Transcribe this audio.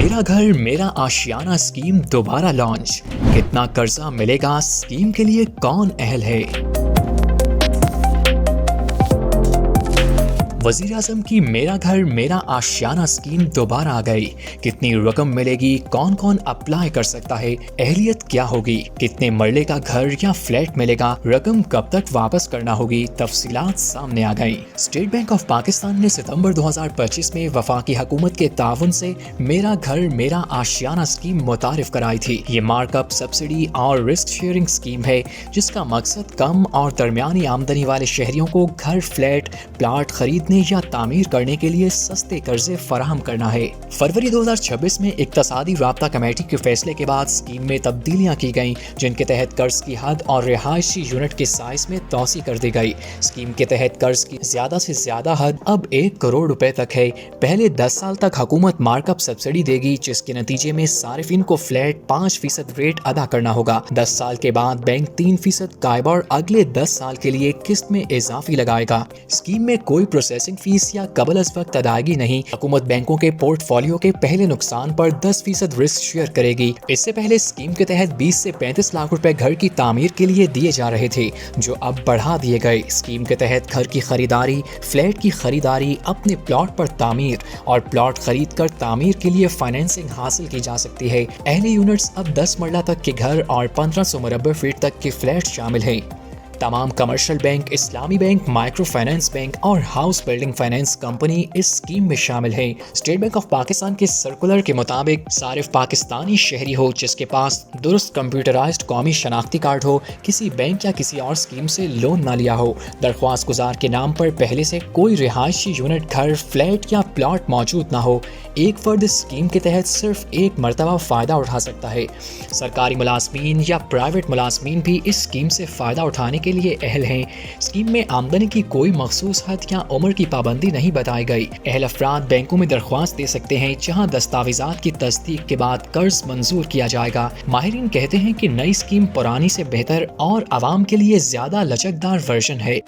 میرا گھر میرا آشیانہ اسکیم دوبارہ لانچ، کتنا قرضہ ملے گا، اسکیم کے لیے کون اہل ہے؟ وزیر اعظم کی میرا گھر میرا آشیانہ اسکیم دوبارہ آ گئی۔ کتنی رقم ملے گی، کون کون اپلائی کر سکتا ہے، اہلیت کیا ہوگی، کتنے مرلے کا گھر یا فلیٹ ملے گا، رقم کب تک واپس کرنا ہوگی، تفصیلات سامنے آ گئیں۔ اسٹیٹ بینک آف پاکستان نے ستمبر 2025 میں وفاقی حکومت کے تعاون سے میرا گھر میرا آشیانہ اسکیم متعارف کرائی تھی۔ یہ مارک اپ سبسڈی اور رسک شیئرنگ اسکیم ہے جس کا مقصد کم اور درمیانی آمدنی والے شہریوں کو گھر، فلیٹ، پلاٹ خریدنے یا تعمیر کرنے کے لیے سستے قرضے فراہم کرنا ہے۔ فروری 2026 میں اقتصادی رابطہ کمیٹی کے فیصلے کے بعد اسکیم میں تبدیلیاں کی گئیں، جن کے تحت قرض کی حد اور رہائشی یونٹ کے سائز میں توسیع کر دی گئی۔ اسکیم کے تحت قرض کی زیادہ سے زیادہ حد اب 1 کروڑ روپے تک ہے۔ پہلے 10 سال تک حکومت مارک اپ سبسڈی دے گی، جس کے نتیجے میں صارفین کو فلیٹ 5% ریٹ ادا کرنا ہوگا۔ 10 سال کے بعد بینک 3% قائبہ اور اگلے 10 سال کے لیے قسط میں اضافی لگائے گا۔ اسکیم میں کوئی پروسیسنگ فیس یا قبل از وقت ادائیگی نہیں۔ حکومت بینکوں کے پورٹ فولیو کے پہلے نقصان پر 10% رسک شیئر کرے گی۔ اس سے پہلے اسکیم کے تحت 20 سے 35 لاکھ روپے گھر کی تعمیر کے لیے دیے جا رہے تھے، جو اب بڑھا دیے گئے۔ اسکیم کے تحت گھر کی خریداری، فلیٹ کی خریداری، اپنے پلاٹ پر تعمیر اور پلاٹ خرید کر تعمیر کے لیے فائنینسنگ حاصل کی جا سکتی ہے۔ اہل یونٹس اب 10 مرلہ تک کے گھر اور 1500 مربع فٹ تک کے فلیٹ شامل ہیں۔ تمام کمرشل بینک، اسلامی بینک، مائکرو فائنانس بینک اور ہاؤس بلڈنگ فائنانس کمپنی اس اسکیم میں شامل ہیں۔ اسٹیٹ بینک آف پاکستان کے سرکولر کے مطابق صارف پاکستانی شہری ہو جس کے پاس درست کمپیوٹرائزڈ قومی شناختی کارڈ ہو، کسی بینک یا کسی اور اسکیم سے لون نہ لیا ہو، درخواست گزار کے نام پر پہلے سے کوئی رہائشی یونٹ، گھر، فلیٹ یا پلاٹ موجود نہ ہو، ایک فرد اسکیم کے تحت صرف ایک مرتبہ فائدہ اٹھا سکتا ہے۔ سرکاری ملازمین یا پرائیویٹ ملازمین بھی اس اسکیم سے فائدہ اٹھانے کے لیے اہل ہیں۔ اسکیم میں آمدنی کی کوئی مخصوص حد یا عمر کی پابندی نہیں بتائی گئی۔ اہل افراد بینکوں میں درخواست دے سکتے ہیں، جہاں دستاویزات کی تصدیق کے بعد قرض منظور کیا جائے گا۔ ماہرین کہتے ہیں کہ نئی اسکیم پرانی سے بہتر اور عوام کے لیے زیادہ لچکدار ورژن ہے۔